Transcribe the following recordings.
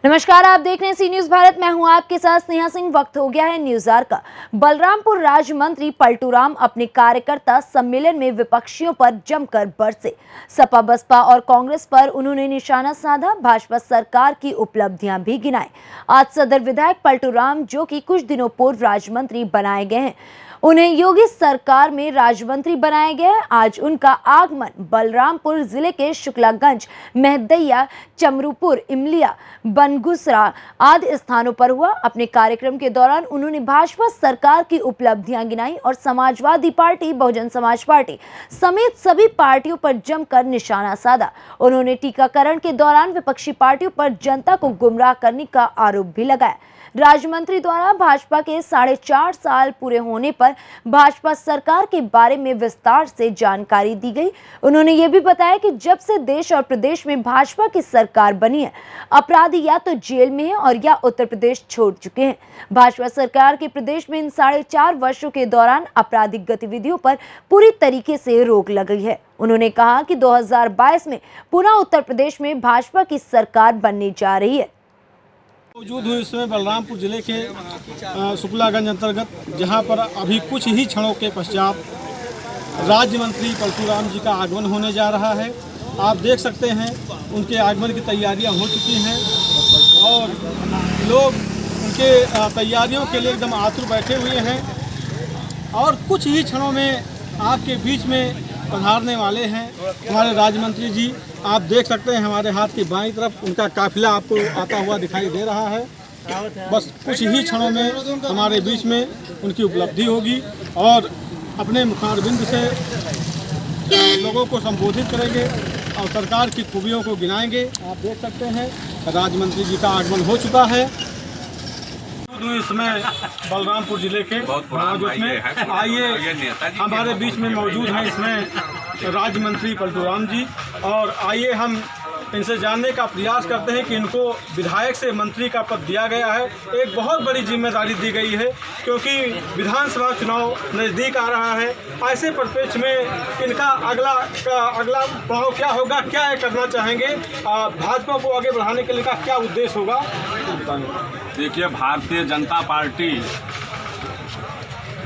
नमस्कार, आप देख रहे हैं सी न्यूज भारत। मैं हूं आपके साथ स्नेहा सिंह। वक्त हो गया है न्यूज आवर का। बलरामपुर राज्य मंत्री पलटू राम अपने कार्यकर्ता सम्मेलन में विपक्षियों पर जमकर बरसे। सपा, बसपा और कांग्रेस पर उन्होंने निशाना साधा। भाजपा सरकार की उपलब्धियां भी गिनाई। आज सदर विधायक पलटू राम, जो कि कुछ दिनों पूर्व राज्य मंत्री बनाए गए हैं, उन्हें योगी सरकार में राज्य मंत्री बनाया गया है। आज उनका आगमन बलरामपुर जिले के शुक्लागंज, मेहदैया, चमरूपुर, इमलिया, बनगुसरा आदि स्थानों पर हुआ। अपने कार्यक्रम के दौरान उन्होंने भाजपा सरकार की उपलब्धियां गिनाई और समाजवादी पार्टी, बहुजन समाज पार्टी समेत सभी पार्टियों पर जमकर निशाना साधा। उन्होंने टीकाकरण के दौरान विपक्षी पार्टियों पर जनता को गुमराह करने का आरोप भी लगाया। राज्य मंत्री द्वारा भाजपा के 4.5 साल पूरे होने पर भाजपा सरकार के बारे में विस्तार से जानकारी दी गई। उन्होंने ये भी बताया कि जब से देश और प्रदेश में भाजपा की सरकार बनी है, अपराधी या तो जेल में हैं और या उत्तर प्रदेश छोड़ चुके हैं। भाजपा सरकार के प्रदेश में इन 4.5 वर्षों के दौरान आपराधिक गतिविधियों पर पूरी तरीके से रोक लगी है। उन्होंने कहा कि 2022 में पुनः उत्तर प्रदेश में भाजपा की सरकार बनने जा रही है। मौजूद हुई इसमें बलरामपुर जिले के शुक्लागंज अंतर्गत, जहां पर अभी कुछ ही क्षणों के पश्चात राज्य मंत्री पलटू राम जी का आगमन होने जा रहा है। आप देख सकते हैं उनके आगमन की तैयारियां हो चुकी हैं और लोग उनके तैयारियों के लिए एकदम आतुर बैठे हुए हैं और कुछ ही क्षणों में आपके बीच में पधारने वाले हैं हमारे राज्य मंत्री जी। आप देख सकते हैं हमारे हाथ की बाईं तरफ उनका काफिला आपको आता हुआ दिखाई दे रहा है। बस कुछ ही क्षणों में हमारे बीच में उनकी उपलब्धि होगी और अपने मुखारबिंद से लोगों को संबोधित करेंगे और सरकार की खूबियों को गिनाएंगे। आप देख सकते हैं राज्य मंत्री जी का आगमन हो चुका है। इसमें बलरामपुर जिले के में आइए हमारे बीच में मौजूद हैं इसमें राज्य मंत्री पलटू राम जी, और आइए हम इनसे जानने का प्रयास करते हैं कि इनको विधायक से मंत्री का पद दिया गया है। एक बहुत बड़ी जिम्मेदारी दी गई है क्योंकि विधानसभा चुनाव नज़दीक आ रहा है। ऐसे परिप्रेक्ष्य में इनका अगला पड़ाव क्या होगा, क्या ये करना चाहेंगे, भाजपा को आगे बढ़ाने के लिए का क्या उद्देश्य होगा, देखिए, भारतीय जनता पार्टी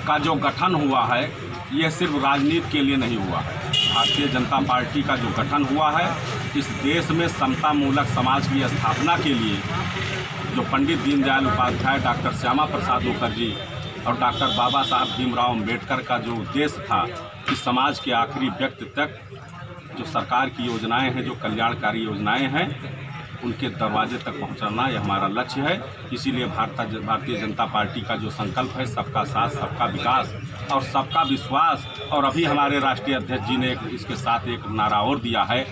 का जो गठन हुआ है ये सिर्फ राजनीति के लिए नहीं हुआ है। भारतीय जनता पार्टी का जो गठन हुआ है इस देश में समता मूलक समाज की स्थापना के लिए जो पंडित दीनदयाल उपाध्याय, डॉक्टर श्यामा प्रसाद मुखर्जी और डॉक्टर बाबा साहब भीमराव अम्बेडकर का जो उद्देश्य था कि समाज के आखिरी व्यक्ति तक जो सरकार की योजनाएं हैं, जो कल्याणकारी योजनाएं हैं, उनके दरवाजे तक पहुंचाना यह हमारा लक्ष्य है। इसीलिए भारतीय जनता पार्टी का जो संकल्प है सबका साथ, सबका विकास और सबका विश्वास, और अभी हमारे राष्ट्रीय अध्यक्ष जी ने इसके साथ एक नारा और दिया है,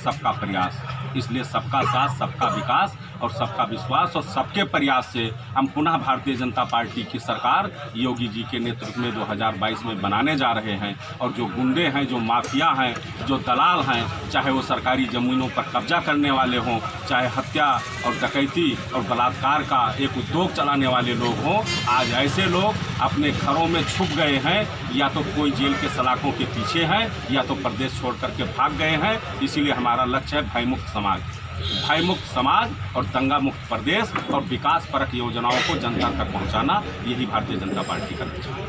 सबका प्रयास। इसलिए सबका साथ, सबका विकास और सबका विश्वास और सबके प्रयास से हम पुनः भारतीय जनता पार्टी की सरकार योगी जी के नेतृत्व में 2022 में बनाने जा रहे हैं। और जो गुंडे हैं, जो माफिया हैं, जो दलाल हैं, चाहे वो सरकारी ज़मीनों पर कब्जा करने वाले हों, चाहे हत्या और डकैती और बलात्कार का एक उद्योग चलाने वाले लोग हों, आज ऐसे लोग अपने घरों में छुप गए हैं, या तो कोई जेल के सलाखों के पीछे हैं या तो प्रदेश छोड़ करके भाग गए हैं। इसीलिए हमारा लक्ष्य है भय मुक्त समाज और दंगा मुक्त प्रदेश और विकास परक योजनाओं को जनता तक पहुंचाना, यही भारतीय जनता पार्टी का लक्ष्य है।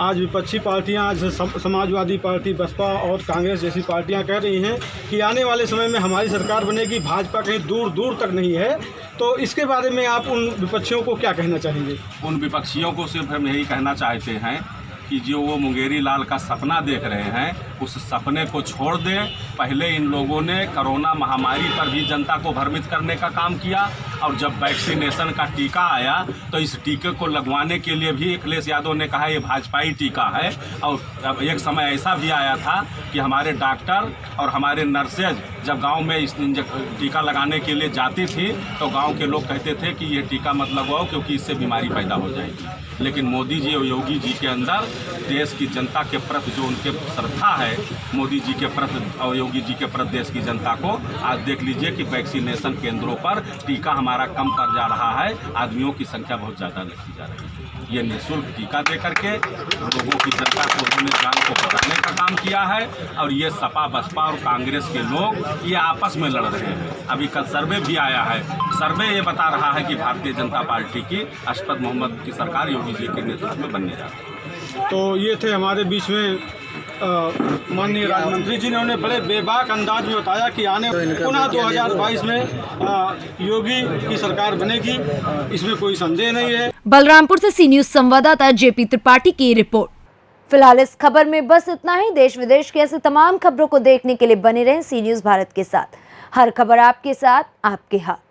आज विपक्षी पार्टियां, समाजवादी पार्टी, बसपा और कांग्रेस जैसी पार्टियां कह रही हैं कि आने वाले समय में हमारी सरकार बनेगी, भाजपा कहीं दूर दूर तक नहीं है। तो इसके बारे में आप उन विपक्षियों को क्या कहना चाहेंगे? उन विपक्षियों को सिर्फ हम यही कहना चाहते हैं कि जो वो मुंगेरी लाल का सपना देख रहे हैं, उस सपने को छोड़ दें। पहले इन लोगों ने कोरोना महामारी पर भी जनता को भ्रमित करने का काम किया, और जब वैक्सीनेशन का टीका आया तो इस टीके को लगवाने के लिए भी अखिलेश यादव ने कहा ये भाजपाई टीका है। और अब एक समय ऐसा भी आया था कि हमारे डॉक्टर और हमारे नर्सेज जब गांव में इस टीका लगाने के लिए जाती थी तो गांव के लोग कहते थे कि ये टीका मत लगवाओ क्योंकि इससे बीमारी पैदा हो जाएगी। लेकिन मोदी जी और योगी जी के अंदर देश की जनता के प्रति जो उनके श्रद्धा है, मोदी जी के प्रति और योगी जी के प्रति देश की जनता को, आज देख लीजिए कि वैक्सीनेशन केंद्रों पर टीका हमारा कम कर जा रहा है, आदमियों की संख्या बहुत ज़्यादा रखी जा रही है। ये निःशुल्क टीका दे करके लोगों की जनता को, उन्होंने जान को बचाने का काम किया। किया है और ये सपा बसपा और कांग्रेस के लोग ये आपस में लड़ रहे हैं। अभी कल सर्वे भी आया है, सर्वे ये बता रहा है कि भारतीय जनता पार्टी की अशफाक मोहम्मद की सरकार योगी जी के नेतृत्व में बनने जा रही है। तो ये थे हमारे बीच में माननीय राज्य मंत्री जी ने उन्हें बड़े बेबाक अंदाज में बताया कि आने पुनः 2022 में योगी की सरकार बनेगी, इसमें कोई संदेह नहीं है। बलरामपुर से सी न्यूज संवाददाता जेपी त्रिपाठी की रिपोर्ट। फिलहाल इस खबर में बस इतना ही। देश विदेश की ऐसी तमाम खबरों को देखने के लिए बने रहें सी न्यूज भारत के साथ। हर खबर आपके साथ, आपके हाथ।